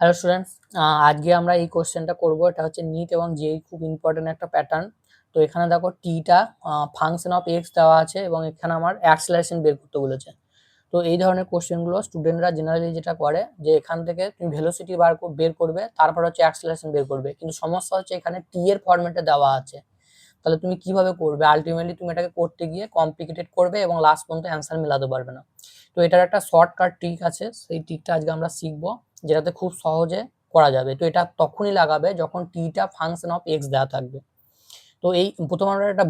Hello students, আজকে আমরা এই কোশ্চেনটা করব। এটা হচ্ছে নিট এবং জেই খুব ইম্পর্টেন্ট একটা প্যাটার্ন। তো এখানে দেখো টিটা ফাংশন অফ এক্স দেওয়া আছে এবং এখানে আমার অ্যাক্সেলারেশন বের করতে বলেছে। তো এই ধরনের কোশ্চেনগুলো স্টুডেন্টরা জেনারেলি যেটা করে যে এখান থেকে তুমি ভেলোসিটি বের করবে, তারপর হচ্ছে অ্যাক্সেলারেশন বের করবে, কিন্তু সমস্যা হচ্ছে এখানে টি এর ফরম্যাটে দেওয়া আছে। তাহলে তুমি কিভাবে করবে? আলটিমেটলি তুমি এটাকে করতে গিয়ে কমপ্লিকেটেড করবে এবং লাস্ট পর্যন্ত অ্যান্সার মেলাতে পারবে না। তো এটার একটা শর্টকাট ট্রিক আছে, সেই ট্রিকটা আজকে আমরা শিখবো, যেটাতে খুব সহজে করা যাবে। তো এটা তখনই লাগাবে যখন টিটা ফাংশন অফ এক্স দেওয়া থাকবে। তো এই প্রথম আমরা এটা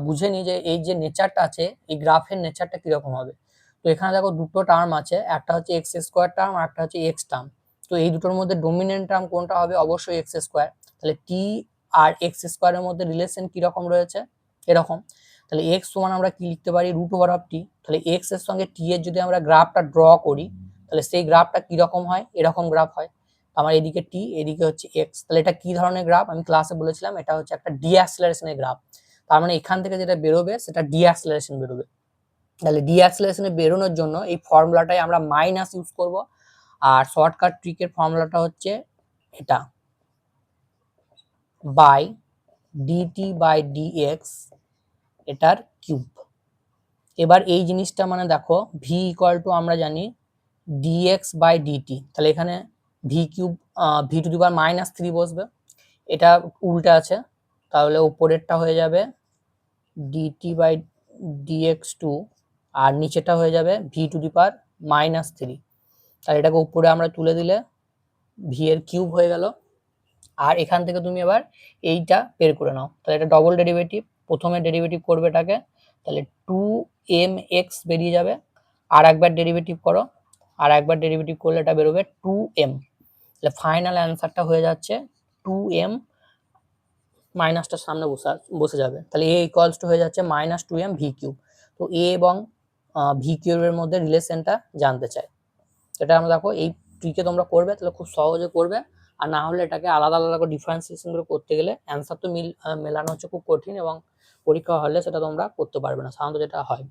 বুঝে নিই যে এই যে নেচারটা আছে, এই গ্রাফের নেচারটা কিরকম হবে। তো এখানে দেখো দুটো টার্ম আছে, একটা হচ্ছে এক্স স্কোয়ার টার্ম আর একটা হচ্ছে এক্স টার্ম। তো এই দুটোর মধ্যে ডোমিনেন্ট টার্ম কোনটা হবে? অবশ্যই এক্স স্কোয়ার। তাহলে টি আর এক্স স্কোয়ারের মধ্যে রিলেশন কিরকম রয়েছে? এরকম। তাহলে এক্স সমান আমরা কি লিখতে পারি? রুট ওভার অফ টি। তাহলে এক্স এর সঙ্গে টি এর যদি আমরা গ্রাফটা ড্র করি, তাহলে সেই গ্রাফটা কিরকম হয়? এরকম গ্রাফ হয়। আমার এদিকে টি, এদিকে হচ্ছে এক্স। তাহলে এটা কি ধরনের গ্রাফ? আমি ক্লাসে বলেছিলাম এটা হচ্ছে একটা ডি অ্যাক্সেলারেশনের গ্রাফ। তার মানে এখান থেকে যেটা বেরোবে সেটা ডি অ্যাক্সেলারেশন বেরোবে। তাহলে ডি অ্যাক্সেলারেশনে বেরোনোর জন্য এই ফর্মুলাটাই আমরা মাইনাস ইউজ করব। আর শর্টকাট ট্রিকের ফর্মুলাটা হচ্ছে এটা, বাই ডিটি বাই ডিএক্স, এটার কিউব। এবার এই জিনিসটা মানে দেখো ভি ইকুয়াল টু আমরা জানি ডিএক্স বাই ডিটি। তাহলে এখানে v cube, v to the power -3 বসবে। এটা উল্টে আছে, তাহলে উপরেরটা হয়ে যাবে ডিটি বাই ডিএক্স টু, আর নিচেটা হয়ে যাবে ভি টু দি পাওয়ার -3। তাহলে এটাকে উপরে আমরা তুলে দিলে ভি এর কিউব হয়ে গেল। আর এখান থেকে তুমি এবার এইটা বের করে নাও। তাহলে এটা ডবল ডেরিভেটিভ, প্রথমে ডেরিভেটিভ করবে এটাকে, তাহলে 2mx বেরিয়ে যাবে। আর একবার ডেরিভেটিভ করো, আর একবার ডেরিভেটিভ করলে এটা বেরোবে 2m। তাহলে ফাইনাল অ্যান্সারটা হয়ে যাচ্ছে 2m, মাইনাসটার সামনে বসে যাবে। তাহলে এ ইকুয়ালস টু হয়ে যাচ্ছে -2m ভি কিউব। তো এ এবং ভি কিউবের মধ্যে রিলেশনটা জানতে চাই। এটা আমরা দেখো এই ট্রিকে তোমরা করবে, তাহলে খুব সহজে করবে। আর না হলে এটাকে আলাদা আলাদা করে ডিফারেন্সিয়েশন করে করতে গেলে অ্যান্সার তো মেলানো হচ্ছে খুব কঠিন, এবং পরীক্ষা হলে সেটা তোমরা করতে পারবে না সাধারণত যেটা হয়।